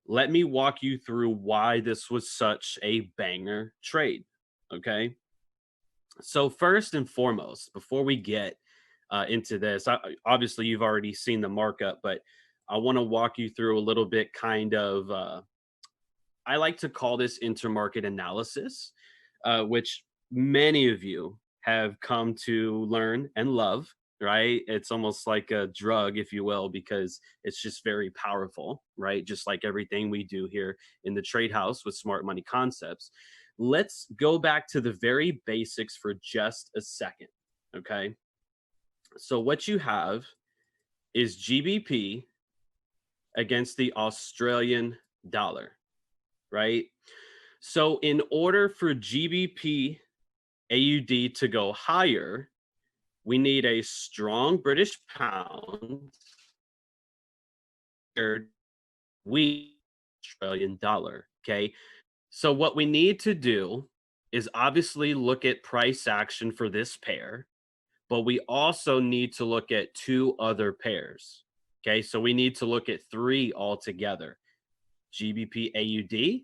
let me walk you through why this was such a banger trade. Okay. So, first and foremost, before we get into this, obviously you've already seen the markup, but I want to walk you through a little bit kind of, I like to call this intermarket analysis, which many of you have come to learn and love, right? It's almost like a drug, if you will, because it's just very powerful, right? Just like everything we do here in the trade house with smart money concepts. Let's go back to the very basics for just a second, okay? So, what you have is GBP against the Australian dollar, right? So, in order for GBP AUD to go higher, we need a strong British pound paired with Australian dollar. Okay. So, what we need to do is obviously look at price action for this pair, but we also need to look at two other pairs. Okay. So, we need to look at three altogether: GBP AUD,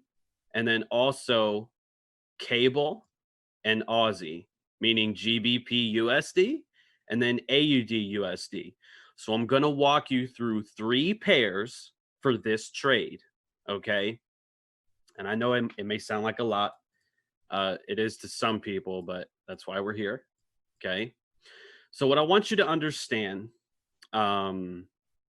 and then also cable and Aussie, meaning GBP USD and then AUD USD. So I'm going to walk you through three pairs for this trade. Okay. And I know it may sound like a lot. It is to some people, but that's why we're here. Okay. So, what I want you to understand um,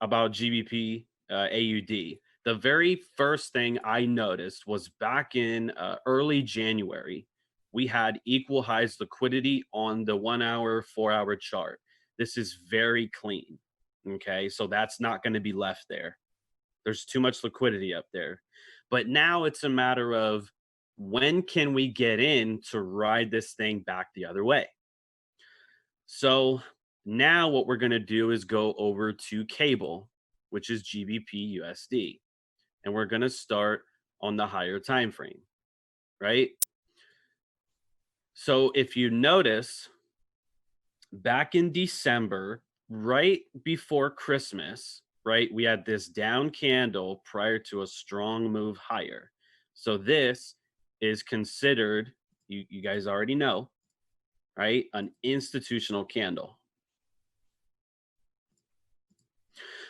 about GBP AUD, the very first thing I noticed was back in early January, we had equal highs liquidity on the 1 hour, 4 hour chart. This is very clean. Okay. So that's not going to be left there. There's too much liquidity up there. But now it's a matter of when can we get in to ride this thing back the other way? So now what we're going to do is go over to cable, which is GBP USD, and we're going to start on the higher time frame, right? So if you notice, back in December, right before Christmas, right, we had this down candle prior to a strong move higher. So this is considered, you guys already know, right, an institutional candle.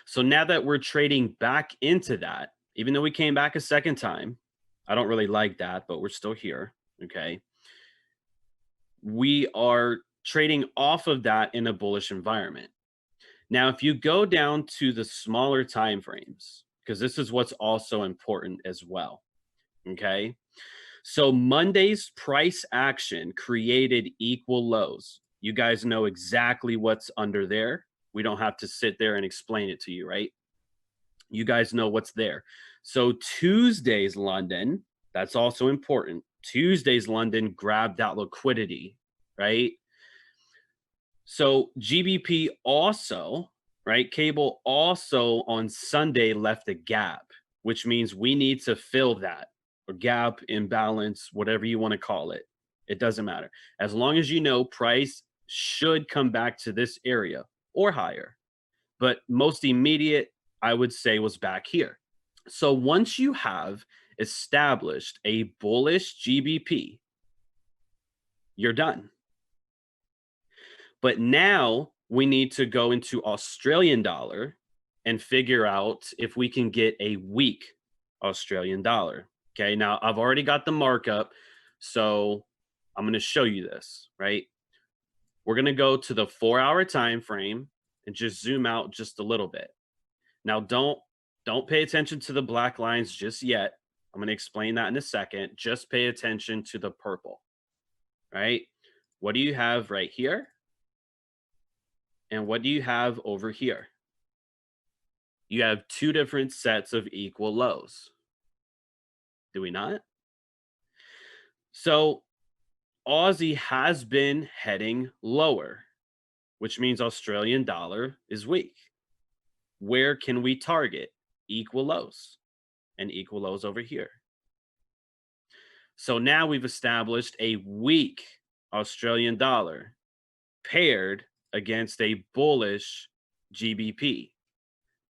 So now that we're trading back into that, even though we came back a second time, I don't really like that, but we're still here. Okay. We are trading off of that in a bullish environment. Now, if you go down to the smaller time frames, because this is what's also important as well. Okay. So Monday's price action created equal lows. You guys know exactly what's under there. We don't have to sit there and explain it to you, right? You guys know what's there. So Tuesday's London, that's also important. Tuesday's London grabbed that liquidity, right? So GBP also, right? Cable also on Sunday left a gap, which means we need to fill that or gap, imbalance, whatever you want to call it. It doesn't matter. As long as you know price should come back to this area or higher. But most immediate, I would say, was back here. So once you have established a bullish GBP, you're done. But now we need to go into Australian dollar and figure out if we can get a weak Australian dollar. Okay, now I've already got the markup, so I'm going to show you this, right? We're going to go to the 4 hour time frame and just zoom out just a little bit. Now don't pay attention to the black lines just yet. I'm going to explain that in a second. Just pay attention to the purple, right? What do you have right here? And what do you have over here? You have two different sets of equal lows. Do we not? So Aussie has been heading lower, which means Australian dollar is weak. Where can we target equal lows and equal lows over here? So now we've established a weak Australian dollar paired against a bullish GBP.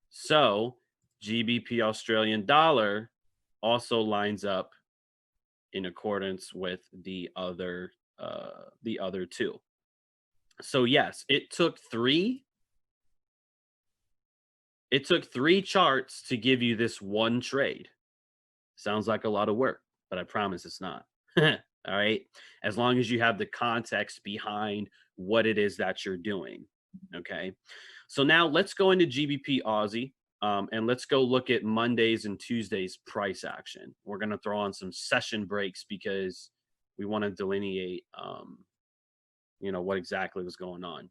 So GBP Australian dollar also lines up in accordance with the other two. So yes, it took three charts to give you this one trade. Sounds like a lot of work, but I promise it's not. All right. As long as you have the context behind what it is that you're doing. Okay. So now let's go into GBP Aussie, and let's go look at Mondays and Tuesdays price action. We're going to throw on some session breaks because we want to delineate, what exactly was going on.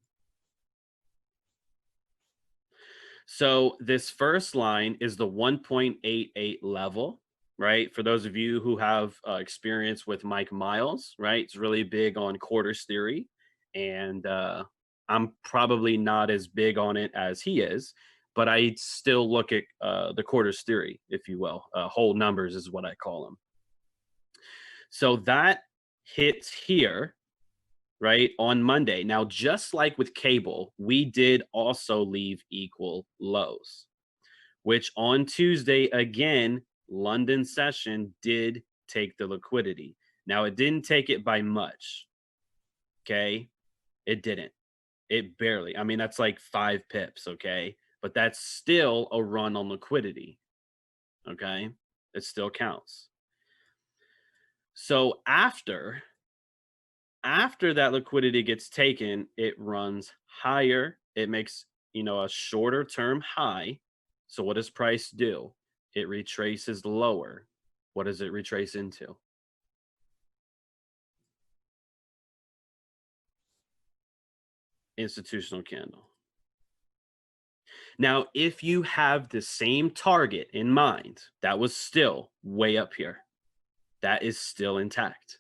So this first line is the 1.88 level, right? For those of you who have experience with Mike Miles, right? It's really big on quarters theory. And I'm probably not as big on it as he is, but I still look at the quarters theory, if you will. Whole numbers is what I call them. So that hits here, right, on Monday. Now, just like with cable, we did also leave equal lows, which on Tuesday, again, London session did take the liquidity. Now, it didn't take it by much. Okay. It didn't. It barely. I mean, that's like 5 pips. Okay. But that's still a run on liquidity. Okay. It still counts. So after that liquidity gets taken, it runs higher. It makes, a shorter term high. So what does price do? It retraces lower. What does it retrace into? Institutional candle. Now, if you have the same target in mind, that was still way up here. That is still intact.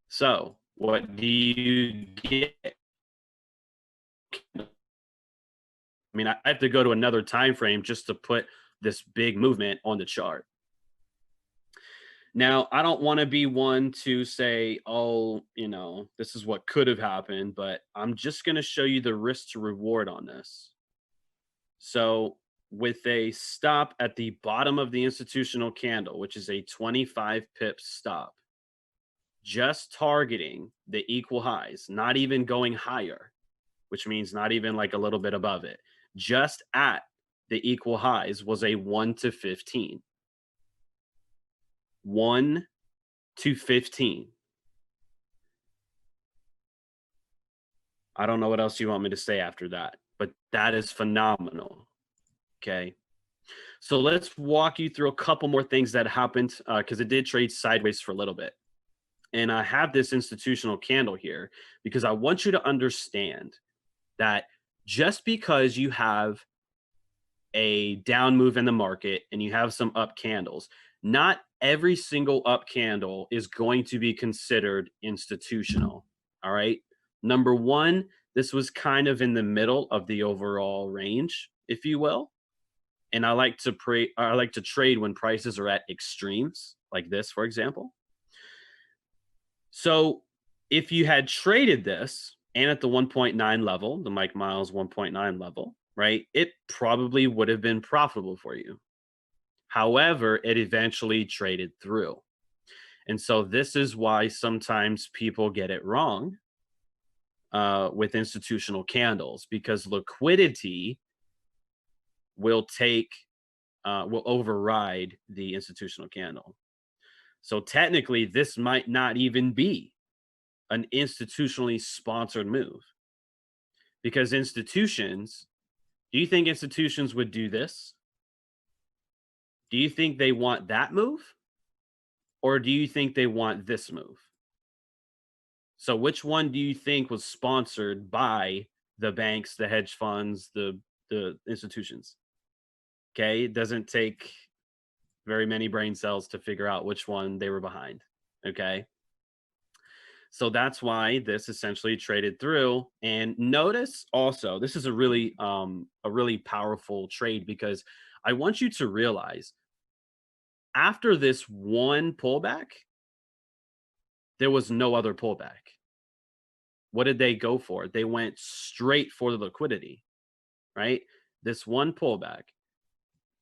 So what do you get? I mean, I have to go to another time frame just to put this big movement on the chart. Now, I don't want to be one to say, oh, this is what could have happened, but I'm just going to show you the risk to reward on this. So, with a stop at the bottom of the institutional candle, which is a 25 pip stop, just targeting the equal highs, not even going higher, which means not even like a little bit above it, just at the equal highs was a 1 to 15. 1 to 15. I don't know what else you want me to say after that, but that is phenomenal. Okay. So let's walk you through a couple more things that happened because it did trade sideways for a little bit. And I have this institutional candle here because I want you to understand that just because you have a down move in the market and you have some up candles, not every single up candle is going to be considered institutional. All right. Number one, this was kind of in the middle of the overall range, if you will. And I like to trade when prices are at extremes, like this, for example. So if you had traded this and at the 1.9 level, the Mike Miles 1.9 level, right, it probably would have been profitable for you. However, it eventually traded through. And so this is why sometimes people get it wrong with institutional candles, because liquidity will override the institutional candle. So technically, this might not even be an institutionally sponsored move, because do you think institutions would do this? Do you think they want that move? Or do you think they want this move? So which one do you think was sponsored by the banks, the hedge funds, the institutions? Okay, it doesn't take very many brain cells to figure out which one they were behind. Okay. So that's why this essentially traded through. And notice also, this is a really powerful trade, because I want you to realize after this one pullback, there was no other pullback. What did they go for? They went straight for the liquidity, right? This one pullback.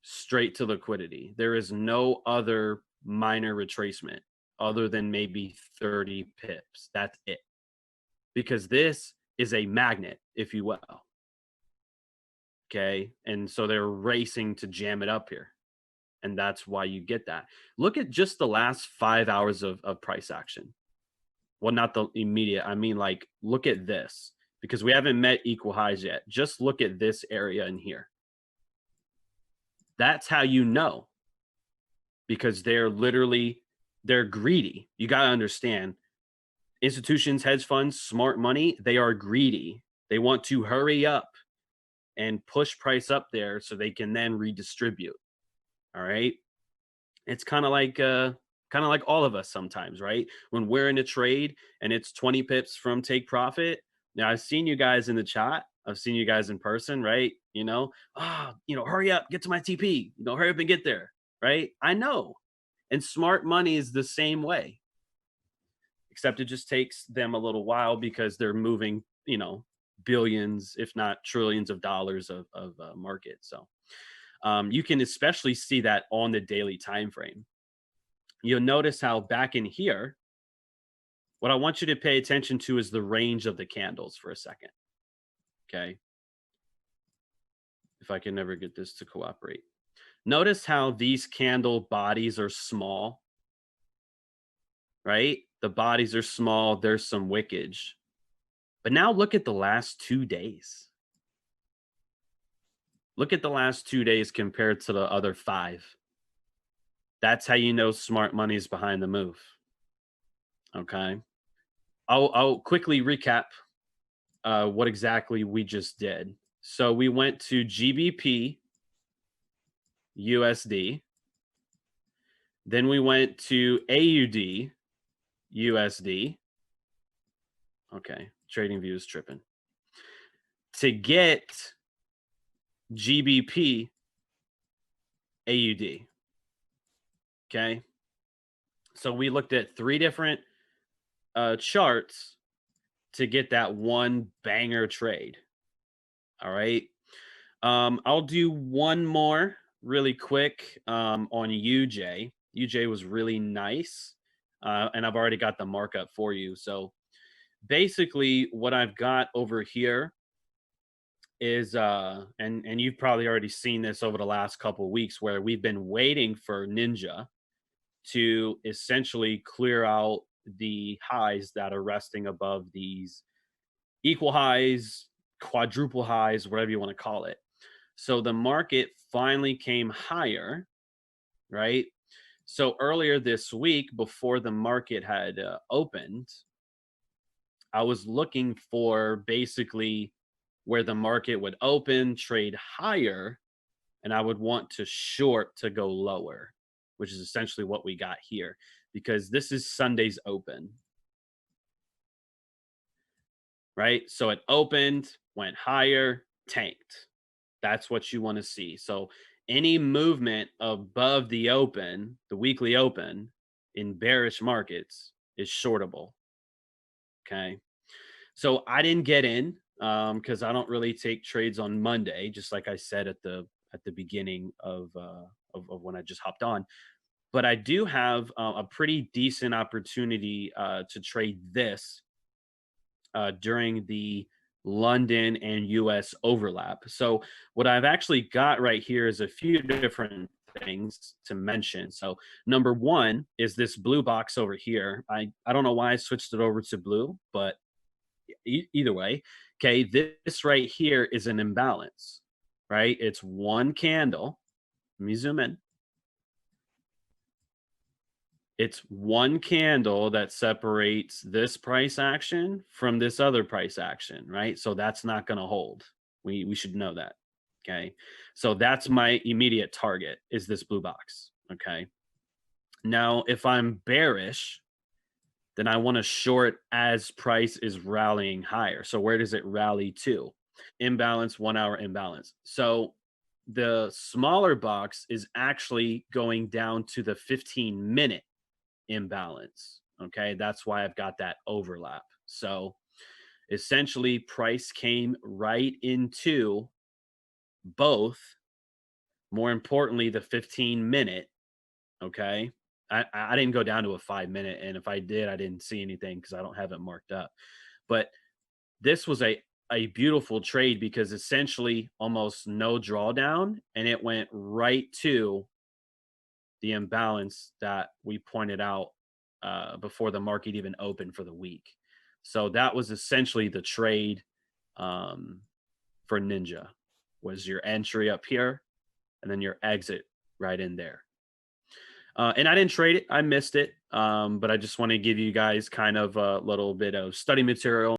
straight to liquidity. There is no other minor retracement other than maybe 30 pips. That's it. Because this is a magnet, if you will. Okay. And so they're racing to jam it up here. And that's why you get that. Look at just the last 5 hours of price action. Well, not the immediate. I mean, like, look at this because we haven't met equal highs yet. Just look at this area in here. That's how you know, because they're greedy. You got to understand, institutions, hedge funds, smart money, they are greedy. They want to hurry up and push price up there so they can then redistribute. All right. It's kind of like all of us sometimes, right? When we're in a trade and it's 20 pips from take profit. Now I've seen you guys in the chat. I've seen you guys in person, right? Hurry up, get to my TP, hurry up and get there, right? I know. And smart money is the same way, except it just takes them a little while because they're moving, billions, if not trillions of dollars of market. So you can especially see that on the daily time frame. You'll notice how back in here, what I want you to pay attention to is the range of the candles for a second. Okay. If I can never get this to cooperate. Notice how these candle bodies are small, right? The bodies are small. There's some wickage. But now look at the last 2 days. Look at the last 2 days compared to the other 5. That's how you know smart money is behind the move. Okay. I'll quickly recap what exactly we just did. So we went to GBP USD. Then we went to AUD USD. Okay. Trading view is tripping. To get GBP AUD. Okay. So we looked at 3 different charts to get that one banger trade. All right. I'll do one more really quick on UJ. UJ was really nice. And I've already got the markup for you. So basically what I've got over here is and you've probably already seen this over the last couple of weeks where we've been waiting for Ninja to essentially clear out the highs that are resting above these equal highs, quadruple highs, whatever you want to call it. So the market finally came higher, right? So earlier this week, before the market had opened, I was looking for basically where the market would open, trade higher, and I would want to short to go lower, which is essentially what we got here because this is Sunday's open. Right? So it opened, went higher, tanked. That's what you want to see. So any movement above the open, the weekly open in bearish markets is shortable. Okay. So I didn't get in because I don't really take trades on Monday, just like I said at the beginning of when I just hopped on. But I do have a pretty decent opportunity to trade this during the London and US overlap. So, what I've actually got right here is a few different things to mention. So, number one is this blue box over here. I don't know why I switched it over to blue, but either way, okay, this right here is an imbalance, right? It's one candle. Let me zoom in. It's one candle that separates this price action from this other price action, right? So that's not going to hold. We should know that. Okay. So that's my immediate target is this blue box. Okay. Now, if I'm bearish, then I want to short as price is rallying higher. So where does it rally to? Imbalance, 1 hour imbalance. So the smaller box is actually going down to the 15-minute imbalance. Okay. That's why I've got that overlap. So essentially, price came right into both More importantly, the 15-minute, okay? I didn't go down to a 5-minute, and if I did, I didn't see anything because I don't have it marked up. But this was a beautiful trade because essentially almost no drawdown, and it went right to the imbalance that we pointed out before the market even opened for the week. So that was essentially the trade um, for Ninja was your entry up here and then your exit right in there. And I didn't trade it. I missed it. But I just want to give you guys kind of a little bit of study material